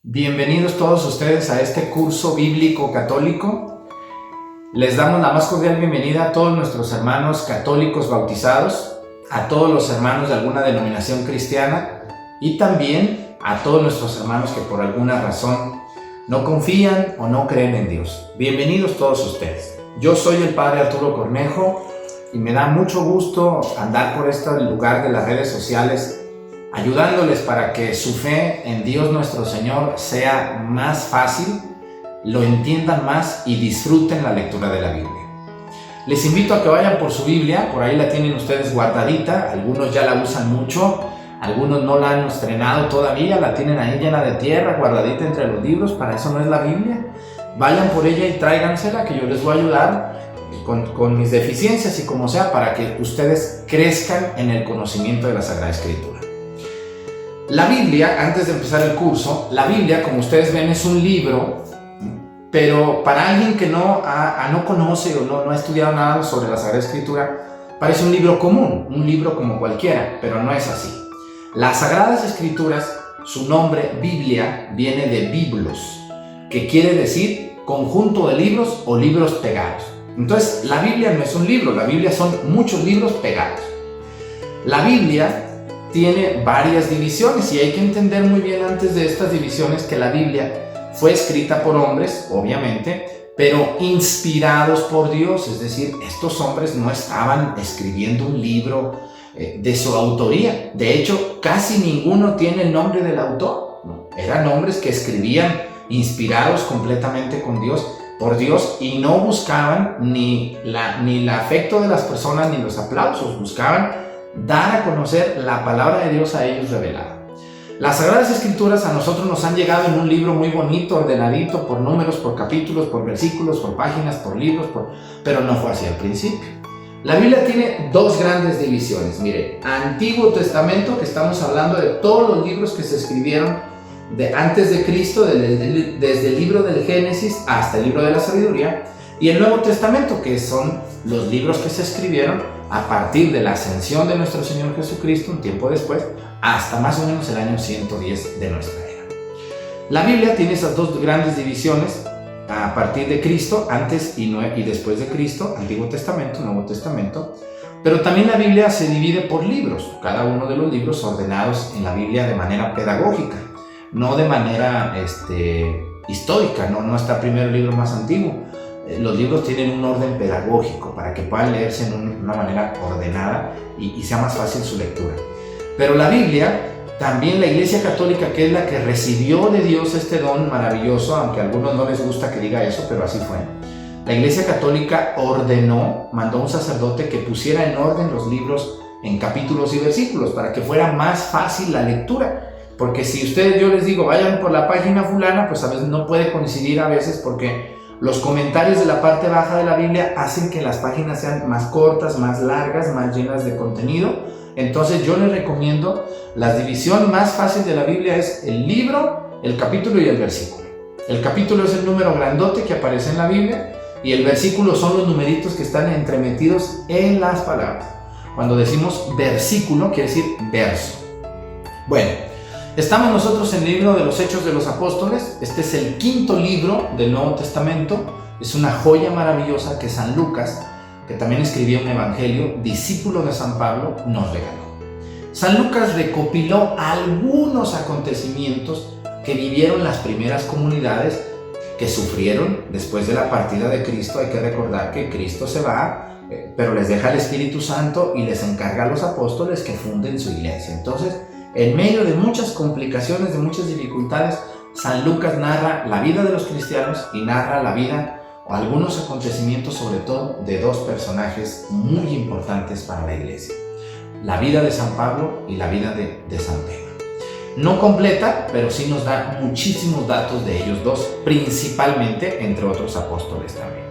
Bienvenidos todos ustedes a este curso bíblico católico. Les damos la más cordial bienvenida a todos nuestros hermanos católicos bautizados, a todos los hermanos de alguna denominación cristiana y también a todos nuestros hermanos que por alguna razón no confían o no creen en Dios. Bienvenidos todos ustedes. Yo soy el Padre Arturo Cornejo y me da mucho gusto andar por este lugar de las redes sociales ayudándoles para que su fe en Dios nuestro Señor sea más fácil, lo entiendan más y disfruten la lectura de la Biblia. Les invito a que vayan por su Biblia, por ahí la tienen ustedes guardadita, algunos ya la usan mucho, algunos no la han estrenado todavía, la tienen ahí llena de tierra, guardadita entre los libros, para eso no es la Biblia. Vayan por ella y tráigansela, que yo les voy a ayudar con mis deficiencias y como sea, para que ustedes crezcan en el conocimiento de la Sagrada Escritura. La Biblia, antes de empezar el curso, la Biblia, como ustedes ven, es un libro, pero para alguien que no conoce o no ha estudiado nada sobre la Sagrada Escritura, parece un libro común, un libro como cualquiera, pero no es así. Las Sagradas Escrituras, su nombre, Biblia, viene de biblos, que quiere decir conjunto de libros o libros pegados. Entonces, la Biblia no es un libro, la Biblia son muchos libros pegados. La Biblia tiene varias divisiones y hay que entender muy bien antes de estas divisiones que la Biblia fue escrita por hombres, obviamente, pero inspirados por Dios, es decir, estos hombres no estaban escribiendo un libro de su autoría. De hecho, casi ninguno tiene el nombre del autor, ¿no? Eran hombres que escribían inspirados completamente por Dios y no buscaban ni el afecto de las personas ni los aplausos, buscaban dar a conocer la palabra de Dios a ellos revelada. Las Sagradas Escrituras a nosotros nos han llegado en un libro muy bonito, ordenadito, por números, por capítulos, por versículos, por páginas, por libros, pero no fue así al principio. La Biblia tiene dos grandes divisiones. Mire, Antiguo Testamento, que estamos hablando de todos los libros que se escribieron antes de Cristo, desde el libro del Génesis hasta el libro de la Sabiduría, y el Nuevo Testamento, que son los libros que se escribieron a partir de la ascensión de nuestro Señor Jesucristo, un tiempo después, hasta más o menos el año 110 de nuestra era. La Biblia tiene esas dos grandes divisiones a partir de Cristo, antes y después de Cristo, Antiguo Testamento, Nuevo Testamento, pero también la Biblia se divide por libros, cada uno de los libros ordenados en la Biblia de manera pedagógica, no de manera histórica, no está primero el libro más antiguo. Los libros tienen un orden pedagógico para que puedan leerse en una manera ordenada y sea más fácil su lectura. Pero la Biblia, también la Iglesia Católica, que es la que recibió de Dios este don maravilloso, aunque a algunos no les gusta que diga eso, pero así fue. La Iglesia Católica mandó a un sacerdote que pusiera en orden los libros en capítulos y versículos para que fuera más fácil la lectura. Porque si yo les digo, vayan por la página fulana, pues a veces no puede coincidir a veces porque los comentarios de la parte baja de la Biblia hacen que las páginas sean más cortas, más largas, más llenas de contenido. Entonces yo les recomiendo, la división más fácil de la Biblia es el libro, el capítulo y el versículo. El capítulo es el número grandote que aparece en la Biblia y el versículo son los numeritos que están entremetidos en las palabras. Cuando decimos versículo, quiere decir verso. Bueno, estamos nosotros en el libro de los Hechos de los Apóstoles. Este es el quinto libro del Nuevo Testamento. Es una joya maravillosa que San Lucas, que también escribió un evangelio, discípulo de San Pablo, nos regaló. San Lucas recopiló algunos acontecimientos que vivieron las primeras comunidades que sufrieron después de la partida de Cristo. Hay que recordar que Cristo se va, pero les deja el Espíritu Santo y les encarga a los apóstoles que funden su iglesia. Entonces, en medio de muchas complicaciones, de muchas dificultades, San Lucas narra la vida de los cristianos y narra la vida o algunos acontecimientos, sobre todo de dos personajes muy importantes para la iglesia: la vida de San Pablo y la vida de San Pedro. No completa, pero sí nos da muchísimos datos de ellos dos, principalmente entre otros apóstoles también.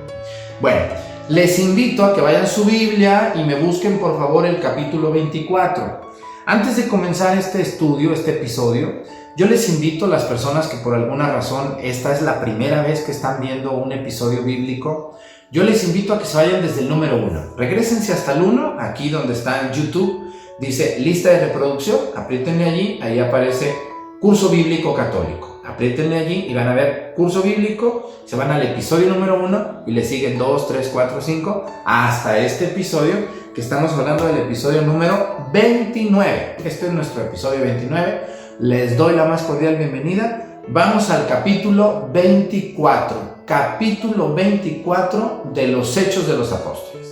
Bueno, les invito a que vayan a su Biblia y me busquen por favor el capítulo 24. Antes de comenzar este estudio, este episodio, yo les invito a las personas que por alguna razón esta es la primera vez que están viendo un episodio bíblico, yo les invito a que se vayan desde el número 1. Regrésense hasta el 1, aquí donde está en YouTube, dice lista de reproducción, apriétenle allí, ahí aparece curso bíblico católico. apriétenle allí y van a ver curso bíblico, se van al episodio número 1 y le siguen 2, 3, 4, 5 hasta este episodio que estamos hablando del episodio número 29. Este es nuestro episodio 29. Les doy la más cordial bienvenida. Vamos al capítulo 24. Capítulo 24 de los Hechos de los Apóstoles.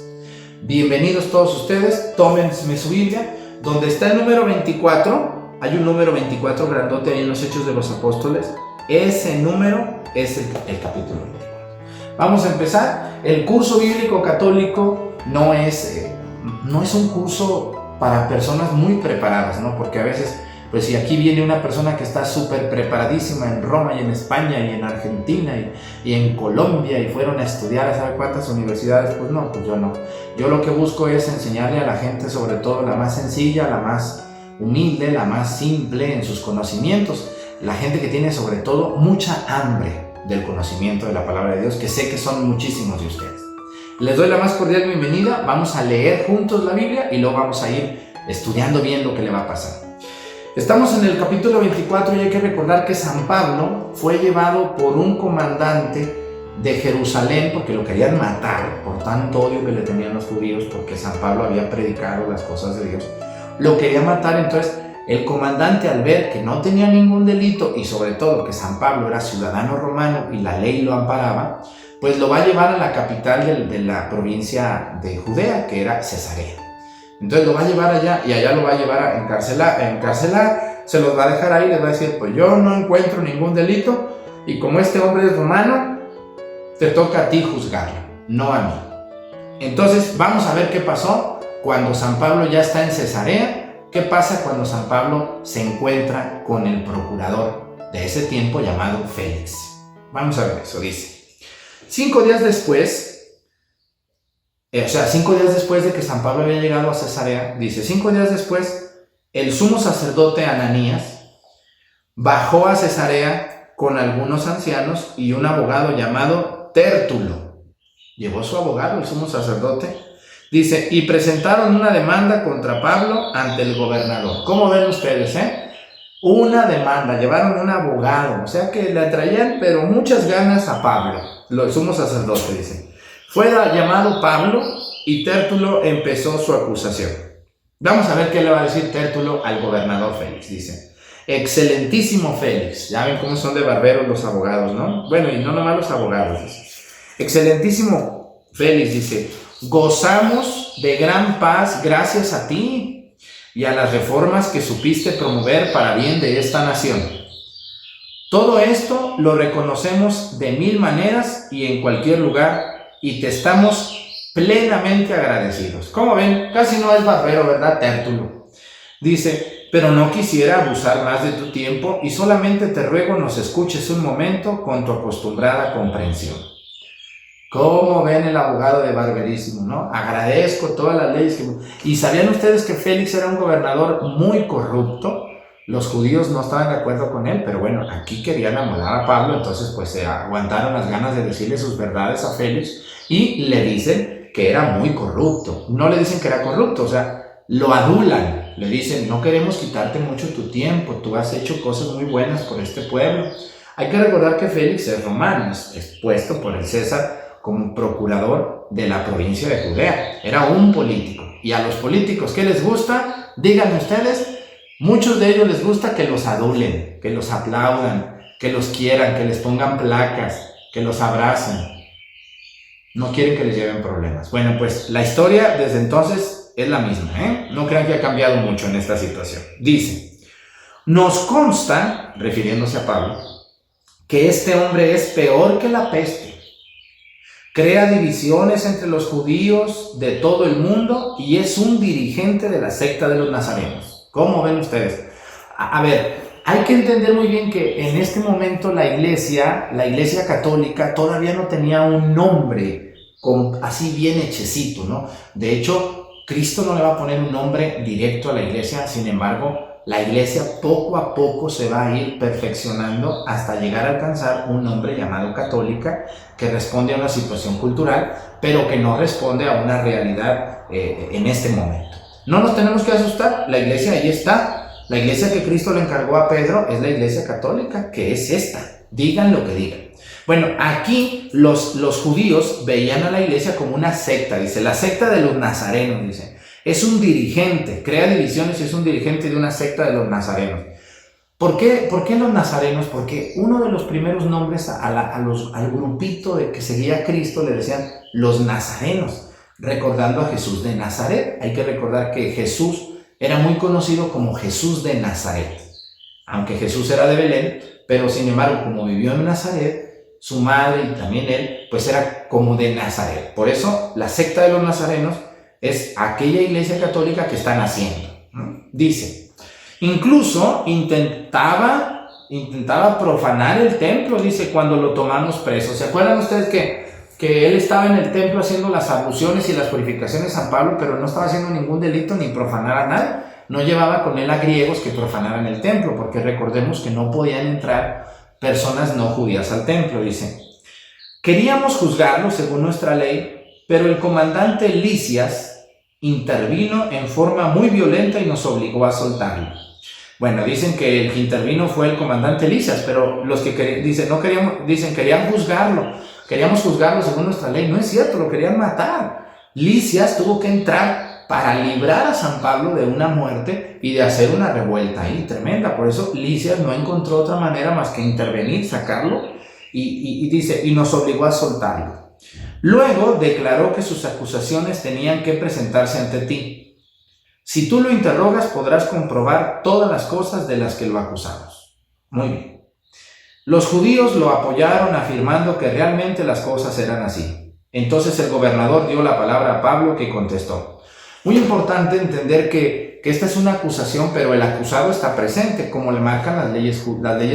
Bienvenidos todos ustedes. Tómenme su Biblia. Donde está el número 24, hay un número 24 grandote ahí en los Hechos de los Apóstoles. Ese número es el capítulo 24. Vamos a empezar. El curso bíblico católico no es un curso para personas muy preparadas, ¿no? Porque a veces, pues si aquí viene una persona que está súper preparadísima en Roma y en España y en Argentina y en Colombia y fueron a estudiar a saber cuántas universidades, pues no, pues yo no. Yo lo que busco es enseñarle a la gente sobre todo la más sencilla, la más humilde, la más simple en sus conocimientos. La gente que tiene sobre todo mucha hambre del conocimiento de la palabra de Dios, que sé que son muchísimos de ustedes. Les doy la más cordial bienvenida. Vamos a leer juntos la Biblia y luego vamos a ir estudiando bien lo que le va a pasar. Estamos en el capítulo 24 y hay que recordar que San Pablo fue llevado por un comandante de Jerusalén porque lo querían matar por tanto odio que le tenían los judíos, porque San Pablo había predicado las cosas de Dios. Lo quería matar, entonces el comandante, al ver que no tenía ningún delito y sobre todo que San Pablo era ciudadano romano y la ley lo amparaba, pues lo va a llevar a la capital de la provincia de Judea, que era Cesarea. Entonces lo va a llevar allá y allá lo va a llevar a encarcelar, se los va a dejar ahí, les va a decir, pues yo no encuentro ningún delito y como este hombre es romano, te toca a ti juzgarlo, no a mí. Entonces vamos a ver qué pasó cuando San Pablo ya está en Cesarea. ¿Qué pasa cuando San Pablo se encuentra con el procurador de ese tiempo llamado Félix? Vamos a ver eso, dice. 5 días después de que San Pablo había llegado a Cesarea, dice, 5 días después, el sumo sacerdote Ananías bajó a Cesarea con algunos ancianos y un abogado llamado Tértulo. Llevó su abogado, el sumo sacerdote. Dice, y presentaron una demanda contra Pablo ante el gobernador. ¿Cómo ven ustedes, Una demanda, llevaron un abogado, o sea que le traían, pero muchas ganas a Pablo, el sumo sacerdote, dice. Fue llamado Pablo y Tértulo empezó su acusación. Vamos a ver qué le va a decir Tértulo al gobernador Félix, dice. Excelentísimo Félix, ya ven cómo son de barberos los abogados, ¿no? Bueno, y no nomás los abogados, dice. Excelentísimo Félix, dice, gozamos de gran paz gracias a ti y a las reformas que supiste promover para bien de esta nación. Todo esto lo reconocemos de 1000 maneras y en cualquier lugar y te estamos plenamente agradecidos. Como ven, casi no es barbero, ¿verdad, Tértulo? Dice, pero no quisiera abusar más de tu tiempo y solamente te ruego nos escuches un momento con tu acostumbrada comprensión. ¿Cómo ven el abogado de barberísimo, no? Agradezco todas las leyes que... ¿Y sabían ustedes que Félix era un gobernador muy corrupto? Los judíos no estaban de acuerdo con él, pero bueno, aquí querían amolar a Pablo, entonces pues se aguantaron las ganas de decirle sus verdades a Félix y le dicen que era muy corrupto. No le dicen que era corrupto, o sea, lo adulan. Le dicen, no queremos quitarte mucho tu tiempo, tú has hecho cosas muy buenas por este pueblo. Hay que recordar que Félix es romano, es puesto por el César como procurador de la provincia de Judea. Era un político. Y a los políticos, ¿qué les gusta? Díganme ustedes, muchos de ellos les gusta que los adulen, que los aplaudan, que los quieran, que les pongan placas, que los abracen. No quieren que les lleven problemas. Bueno, pues la historia desde entonces es la misma, No crean que ha cambiado mucho en esta situación. Dice, nos consta, refiriéndose a Pablo, que este hombre es peor que la peste. Crea divisiones entre los judíos de todo el mundo y es un dirigente de la secta de los nazarenos. ¿Cómo ven ustedes? A ver, hay que entender muy bien que en este momento la iglesia católica todavía no tenía un nombre así bien hechecito, ¿no? De hecho, Cristo no le va a poner un nombre directo a la iglesia, sin embargo, la iglesia poco a poco se va a ir perfeccionando hasta llegar a alcanzar un nombre llamado católica, que responde a una situación cultural, pero que no responde a una realidad en este momento. No nos tenemos que asustar, la iglesia ahí está, La iglesia que Cristo le encargó a Pedro es la iglesia católica, que es esta. Digan lo que digan. Bueno, aquí los judíos veían a la iglesia como una secta, dice, la secta de los nazarenos, dice. Es un dirigente, crea divisiones y es un dirigente de una secta de los nazarenos. ¿Por qué los nazarenos? Porque uno de los primeros nombres al grupito de que seguía a Cristo le decían los nazarenos, recordando a Jesús de Nazaret. Hay que recordar que Jesús era muy conocido como Jesús de Nazaret, aunque Jesús era de Belén, pero sin embargo, como vivió en Nazaret, su madre y también él, pues era como de Nazaret. Por eso, la secta de los nazarenos es aquella iglesia católica que está naciendo, ¿no? Dice, incluso intentaba profanar el templo, dice, cuando lo tomamos preso. ¿Se acuerdan ustedes que él estaba en el templo haciendo las abluciones y las purificaciones a San Pablo, pero no estaba haciendo ningún delito ni profanar a nadie? No llevaba con él a griegos que profanaran el templo, porque recordemos que no podían entrar personas no judías al templo, dice. Queríamos juzgarlo según nuestra ley, pero el comandante Lisias intervino en forma muy violenta y nos obligó a soltarlo. Bueno, dicen que el que intervino fue el comandante Lisias, pero los que querían juzgarlo. Queríamos juzgarlo según nuestra ley. No es cierto, lo querían matar. Lisias tuvo que entrar para librar a San Pablo de una muerte y de hacer una revuelta ahí tremenda. Por eso Lisias no encontró otra manera más que intervenir, sacarlo y dice, y nos obligó a soltarlo. Luego declaró que sus acusaciones tenían que presentarse ante ti. Si tú lo interrogas, podrás comprobar todas las cosas de las que lo acusamos. Muy bien. Los judíos lo apoyaron afirmando que realmente las cosas eran así. Entonces el gobernador dio la palabra a Pablo, que contestó. Muy importante entender que esta es una acusación, pero el acusado está presente, como le marcan las leyes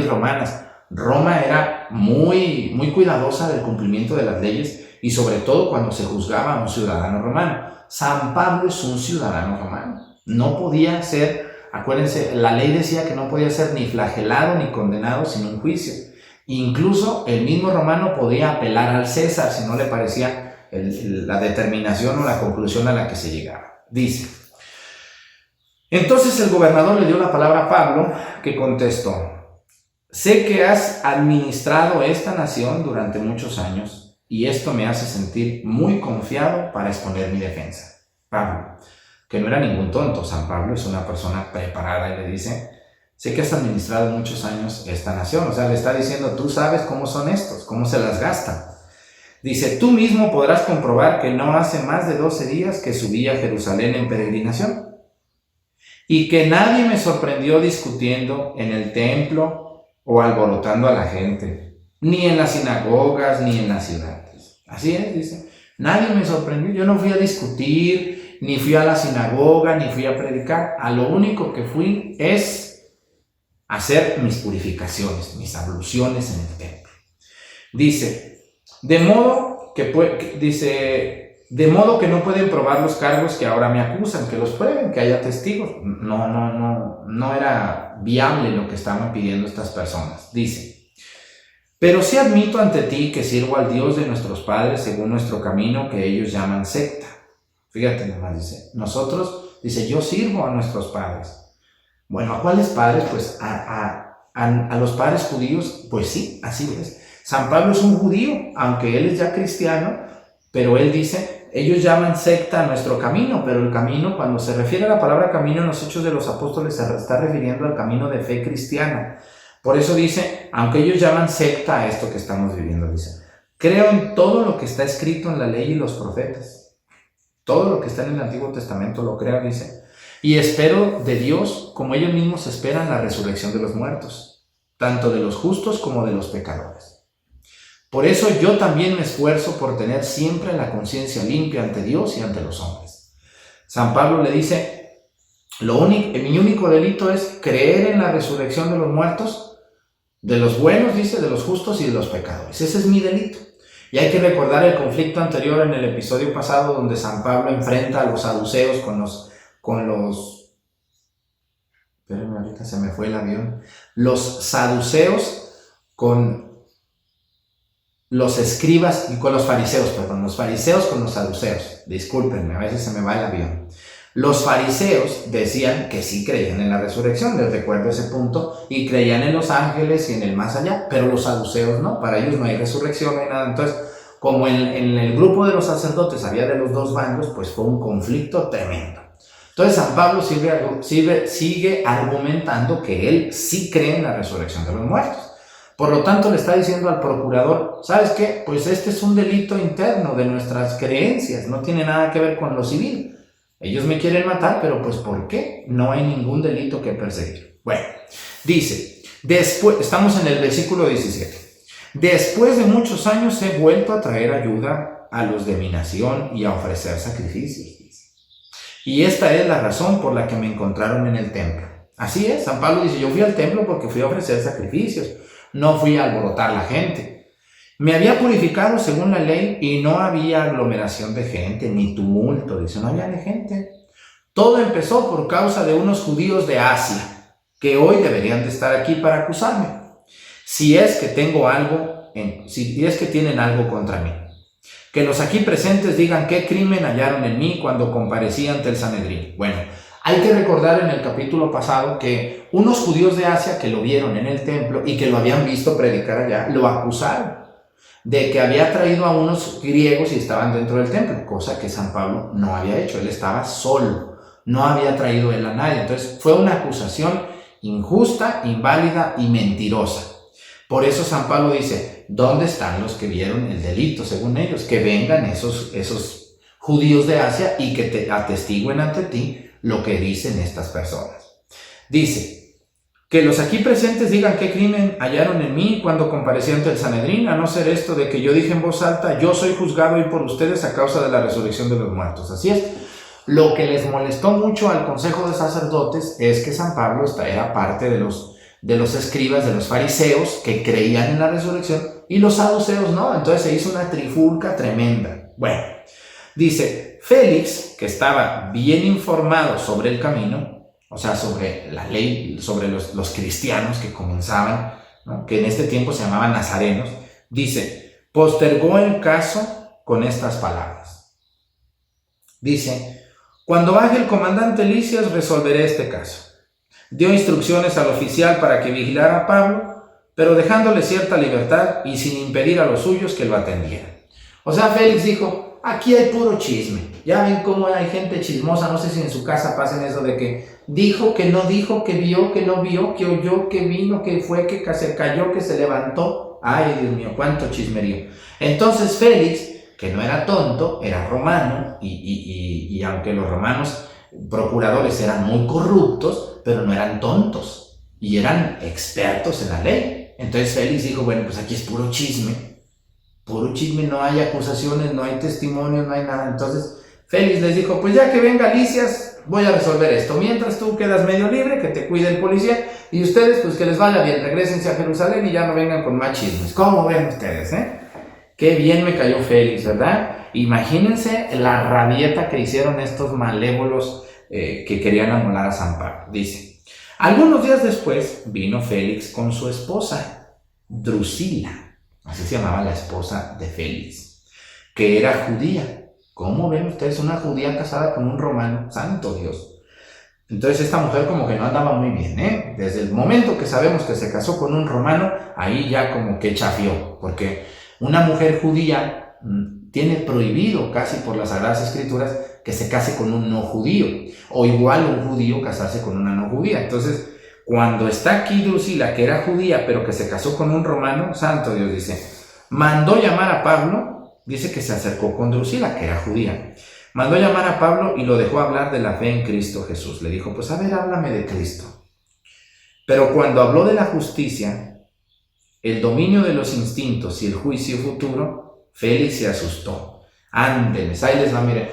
romanas. Roma era muy cuidadosa del cumplimiento de las leyes y sobre todo cuando se juzgaba a un ciudadano romano. San Pablo es un ciudadano romano. No podía ser, acuérdense, la ley decía que no podía ser ni flagelado ni condenado sin un juicio. Incluso el mismo romano podía apelar al César si no le parecía la determinación o la conclusión a la que se llegaba. Dice, entonces el gobernador le dio la palabra a Pablo, que contestó, sé que has administrado esta nación durante muchos años y esto me hace sentir muy confiado para exponer mi defensa. Pablo, que no era ningún tonto, San Pablo es una persona preparada y le dice, sé que has administrado muchos años esta nación. O sea, le está diciendo, tú sabes cómo son estos, cómo se las gastan. Dice, tú mismo podrás comprobar que no hace más de 12 días que subí a Jerusalén en peregrinación y que nadie me sorprendió discutiendo en el templo o alborotando a la gente, ni en las sinagogas ni en las ciudades. Así es, dice, nadie me sorprendió, yo no fui a discutir, ni fui a la sinagoga, ni fui a predicar. A lo único que fui es hacer mis purificaciones, mis abluciones en el templo. Dice, de modo que no pueden probar los cargos que ahora me acusan, que los prueben, que haya testigos. No era viable lo que estaban pidiendo estas personas. Dice, pero sí admito ante ti que sirvo al Dios de nuestros padres según nuestro camino que ellos llaman secta. Fíjate nomás, dice, nosotros, dice, yo sirvo a nuestros padres. Bueno, ¿a cuáles padres? Pues a los padres judíos, pues sí, así es. San Pablo es un judío, aunque él es ya cristiano, pero él dice, ellos llaman secta a nuestro camino, pero el camino, cuando se refiere a la palabra camino en los Hechos de los Apóstoles, se está refiriendo al camino de fe cristiana. Por eso dice, aunque ellos llaman secta a esto que estamos viviendo, dice, creo en todo lo que está escrito en la ley y los profetas. Todo lo que está en el Antiguo Testamento lo creo, dice, y espero de Dios como ellos mismos esperan la resurrección de los muertos, tanto de los justos como de los pecadores. Por eso yo también me esfuerzo por tener siempre la conciencia limpia ante Dios y ante los hombres. San Pablo le dice, mi único delito es creer en la resurrección de los muertos, de los buenos, dice, de los justos y de los pecadores. Ese es mi delito. Y hay que recordar el conflicto anterior en el episodio pasado donde San Pablo enfrenta a los saduceos espérenme, ahorita se me fue el avión. Los saduceos con los escribas y con los fariseos, los fariseos con los saduceos. Discúlpenme, a veces se me va el avión. Los fariseos decían que sí creían en la resurrección, les recuerdo ese punto, y creían en los ángeles y en el más allá, pero los saduceos no, para ellos no hay resurrección, no hay nada. Entonces, como en el grupo de los sacerdotes había de los dos bandos, pues fue un conflicto tremendo. Entonces San Pablo sigue argumentando que él sí cree en la resurrección de los muertos. Por lo tanto, le está diciendo al procurador, ¿sabes qué? Pues este es un delito interno de nuestras creencias, no tiene nada que ver con lo civil. Ellos me quieren matar, pero pues ¿por qué? No hay ningún delito que perseguir. Bueno, dice, después, estamos en el versículo 17. Después de muchos años he vuelto a traer ayuda a los de mi nación y a ofrecer sacrificios. Y esta es la razón por la que me encontraron en el templo. Así es, San Pablo dice, yo fui al templo porque fui a ofrecer sacrificios, no fui a alborotar la gente. Me había purificado según la ley y no había aglomeración de gente, ni tumulto, dice, no había ni gente. Todo empezó por causa de unos judíos de Asia, que hoy deberían de estar aquí para acusarme, si es que tienen algo contra mí. Que los aquí presentes digan qué crimen hallaron en mí cuando comparecí ante el Sanedrín. Bueno, hay que recordar en el capítulo pasado que unos judíos de Asia que lo vieron en el templo y que lo habían visto predicar allá, lo acusaron de que había traído a unos griegos y estaban dentro del templo, cosa que San Pablo no había hecho, él estaba solo, no había traído él a nadie. Entonces fue una acusación injusta, inválida y mentirosa. Por eso San Pablo dice, ¿dónde están los que vieron el delito según ellos? Que vengan esos judíos de Asia y que te atestiguen ante ti lo que dicen estas personas. Dice, que los aquí presentes digan qué crimen hallaron en mí cuando comparecí ante el Sanedrín, a no ser esto de que yo dije en voz alta, yo soy juzgado hoy por ustedes a causa de la resurrección de los muertos. Así es. Lo que les molestó mucho al Consejo de Sacerdotes es que San Pablo era parte de los escribas, de los fariseos que creían en la resurrección y los saduceos no. Entonces se hizo una trifulca tremenda. Bueno, dice, Félix, que estaba bien informado sobre el camino, o sea, sobre la ley, sobre los cristianos que comenzaban, ¿no? Que en este tiempo se llamaban nazarenos, dice, postergó el caso con estas palabras. Dice, cuando baje el comandante Lisias resolveré este caso. Dio instrucciones al oficial para que vigilara a Pablo, pero dejándole cierta libertad y sin impedir a los suyos que lo atendieran. O sea, Félix dijo, aquí hay puro chisme. Ya ven cómo hay gente chismosa, no sé si en su casa pasen eso de que dijo, que no dijo, que vio, que no vio, que oyó, que vino, que fue, que se cayó, que se levantó. Ay, Dios mío, cuánto chismerío. Entonces Félix, que no era tonto, era romano, y aunque los romanos procuradores eran muy corruptos, pero no eran tontos, y eran expertos en la ley. Entonces Félix dijo, bueno, pues aquí es puro chisme, no hay acusaciones, no hay testimonios, no hay nada. Entonces Félix les dijo, pues ya que venga Lisias, voy a resolver esto. Mientras tú quedas medio libre, que te cuide el policía, y ustedes, pues que les vaya bien, regrésense a Jerusalén y ya no vengan con más chismes. ¿Cómo ven ustedes, Qué bien me cayó Félix, ¿verdad? Imagínense la rabieta que hicieron estos malévolos que querían anular a San Pablo. Dice, algunos días después vino Félix con su esposa, Drusila, así se llamaba la esposa de Félix, que era judía. ¿Cómo ven ustedes una judía casada con un romano? ¡Santo Dios! Entonces esta mujer como que no andaba muy bien, Desde el momento que sabemos que se casó con un romano, ahí ya como que chafió, porque una mujer judía tiene prohibido casi por las Sagradas Escrituras que se case con un no judío, o igual un judío casarse con una no judía. Entonces, cuando está aquí Drusila, que era judía, pero que se casó con un romano, santo Dios, dice, mandó llamar a Pablo. Dice que se acercó con Drusila, que era judía. Mandó llamar a Pablo y lo dejó hablar de la fe en Cristo Jesús. Le dijo, pues a ver, háblame de Cristo. Pero cuando habló de la justicia, el dominio de los instintos y el juicio futuro, Félix se asustó. Ándeles, ahí les va, miren.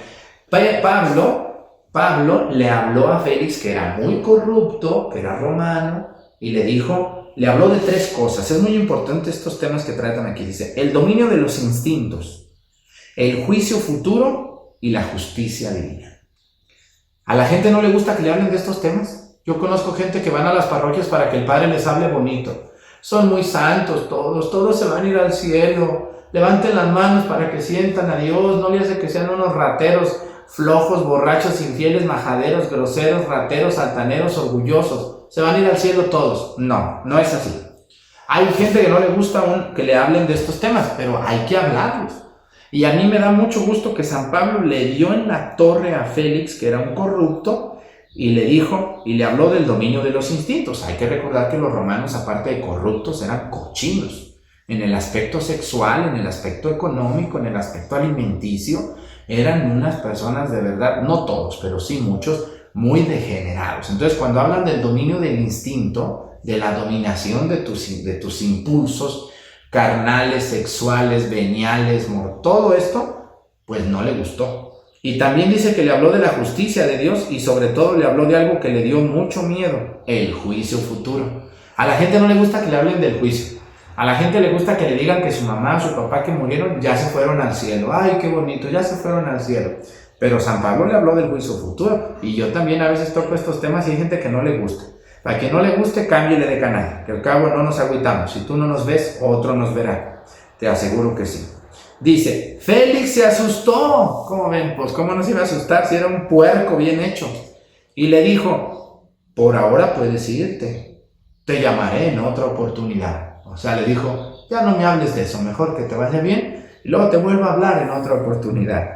Pablo le habló a Félix, que era muy corrupto, que era romano, y le habló de tres cosas. Es muy importante estos temas que tratan aquí. Dice, el dominio de los instintos, el juicio futuro y la justicia divina. ¿A la gente no le gusta que le hablen de estos temas? Yo conozco gente que van a las parroquias para que el padre les hable bonito. Son muy santos todos se van a ir al cielo. Levanten las manos para que sientan a Dios, no le hace que sean unos rateros flojos, borrachos, infieles, majaderos, groseros, rateros, altaneros, orgullosos. ¿Se van a ir al cielo todos? No, no es así. Hay gente que no le gusta que le hablen de estos temas, pero hay que hablarlos. Y a mí me da mucho gusto que San Pablo le dio en la torre a Félix, que era un corrupto, y le dijo, y le habló del dominio de los instintos. Hay que recordar que los romanos, aparte de corruptos, eran cochinos. En el aspecto sexual, en el aspecto económico, en el aspecto alimenticio, eran unas personas de verdad, no todos, pero sí muchos, muy degenerados. Entonces, cuando hablan del dominio del instinto, de la dominación de tus impulsos carnales, sexuales, veniales, todo esto, pues no le gustó. Y también dice que le habló de la justicia de Dios y sobre todo le habló de algo que le dio mucho miedo, el juicio futuro. A la gente no le gusta que le hablen del juicio. A la gente le gusta que le digan que su mamá o su papá que murieron ya se fueron al cielo. ¡Ay, qué bonito! Ya se fueron al cielo. Pero San Pablo le habló del juicio futuro. Y yo también a veces toco estos temas y hay gente que no le gusta. Para que no le guste, cámbiale de canal. Que al cabo no nos agüitamos. Si tú no nos ves, otro nos verá. Te aseguro que sí. Dice, Félix se asustó. ¿Cómo ven? Pues cómo no se iba a asustar si era un puerco bien hecho. Y le dijo, por ahora puedes irte. Te llamaré en otra oportunidad. O sea, le dijo, ya no me hables de eso, mejor que te vaya bien y luego te vuelvo a hablar en otra oportunidad.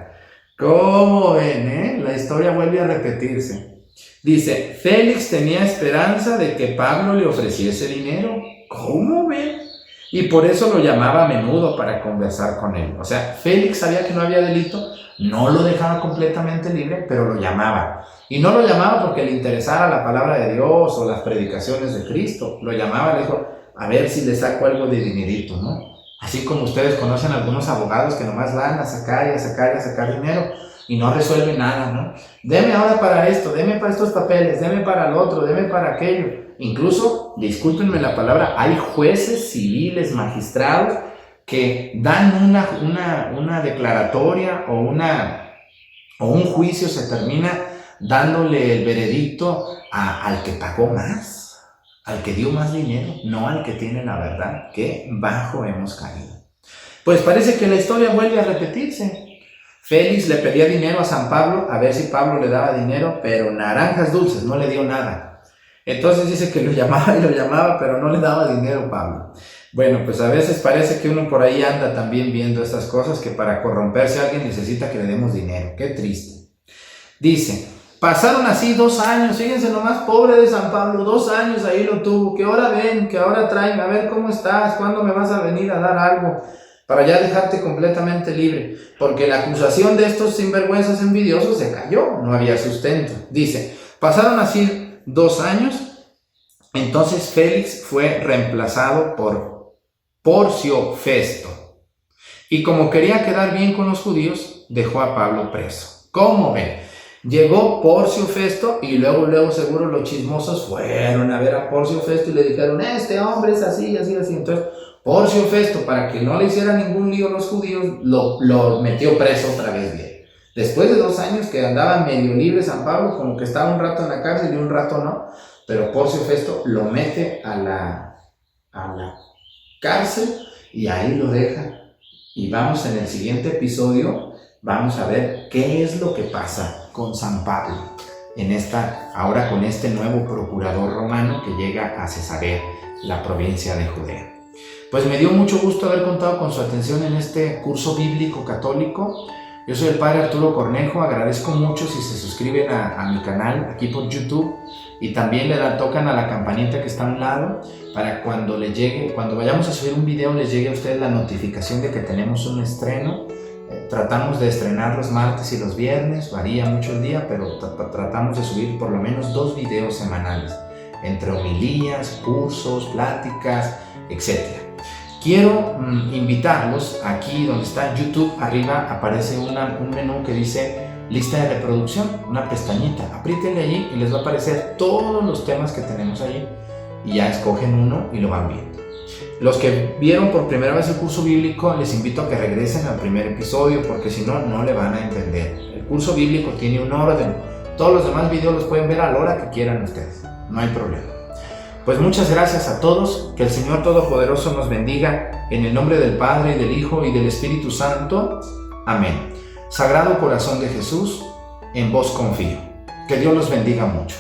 ¿Cómo ven, La historia vuelve a repetirse. Dice, Félix tenía esperanza de que Pablo le ofreciese dinero. ¿Cómo ven? Y por eso lo llamaba a menudo para conversar con él. O sea, Félix sabía que no había delito, no lo dejaba completamente libre, pero lo llamaba. Y no lo llamaba porque le interesara la palabra de Dios o las predicaciones de Cristo. Lo llamaba, le dijo, a ver si le saco algo de dinerito, ¿no? Así como ustedes conocen a algunos abogados que nomás van a sacar y a sacar y a sacar dinero y no resuelven nada, ¿no? Deme ahora para esto, deme para estos papeles, deme para el otro, deme para aquello. Incluso, discúlpenme la palabra, hay jueces civiles, magistrados que dan una declaratoria o un juicio se termina dándole el veredicto al que pagó más. Al que dio más dinero, no al que tiene la verdad. Qué bajo hemos caído. Pues parece que la historia vuelve a repetirse. Félix le pedía dinero a San Pablo, a ver si Pablo le daba dinero, pero naranjas dulces, no le dio nada. Entonces dice que lo llamaba, pero no le daba dinero Pablo. Bueno, pues a veces parece que uno por ahí anda también viendo estas cosas, que para corromperse a alguien necesita que le demos dinero. Qué triste. Dice, pasaron así 2 años, fíjense nomás, pobre de San Pablo, 2 años ahí lo tuvo, que ahora ven, que ahora traen, a ver cómo estás, cuándo me vas a venir a dar algo, para ya dejarte completamente libre, porque la acusación de estos sinvergüenzas envidiosos se cayó, no había sustento. Dice, pasaron así 2 años, entonces Félix fue reemplazado por Porcio Festo, y como quería quedar bien con los judíos, dejó a Pablo preso. ¿Cómo ven? Llegó Porcio Festo y luego seguro los chismosos fueron a ver a Porcio Festo y le dijeron, este hombre es así, así, así. Entonces Porcio Festo, para que no le hiciera ningún lío a los judíos, lo metió preso otra vez bien. Después de 2 años que andaba medio libre San Pablo, como que estaba un rato en la cárcel y un rato no, pero Porcio Festo lo mete a la cárcel y ahí lo deja. Y vamos en el siguiente episodio, vamos a ver qué es lo que pasa con San Pablo ahora con este nuevo procurador romano que llega a Cesarea, la provincia de Judea. Pues me dio mucho gusto haber contado con su atención en este curso bíblico católico. Yo soy el Padre Arturo Cornejo, agradezco mucho si se suscriben a mi canal aquí por YouTube y también tocan a la campanita que está a un lado para cuando vayamos a subir un video les llegue a ustedes la notificación de que tenemos un estreno. Tratamos de estrenar los martes y los viernes, varía mucho el día, pero tratamos de subir por lo menos 2 videos semanales, entre homilías, cursos, pláticas, etc. Quiero invitarlos, aquí donde está YouTube, arriba aparece un menú que dice lista de reproducción, una pestañita, apriétenle allí y les va a aparecer todos los temas que tenemos allí y ya escogen uno y lo van viendo. Los que vieron por primera vez el curso bíblico, les invito a que regresen al primer episodio porque si no, no le van a entender. El curso bíblico tiene un orden. Todos los demás videos los pueden ver a la hora que quieran ustedes. No hay problema. Pues muchas gracias a todos. Que el Señor Todopoderoso nos bendiga. En el nombre del Padre, del Hijo y del Espíritu Santo. Amén. Sagrado Corazón de Jesús, en vos confío. Que Dios los bendiga mucho.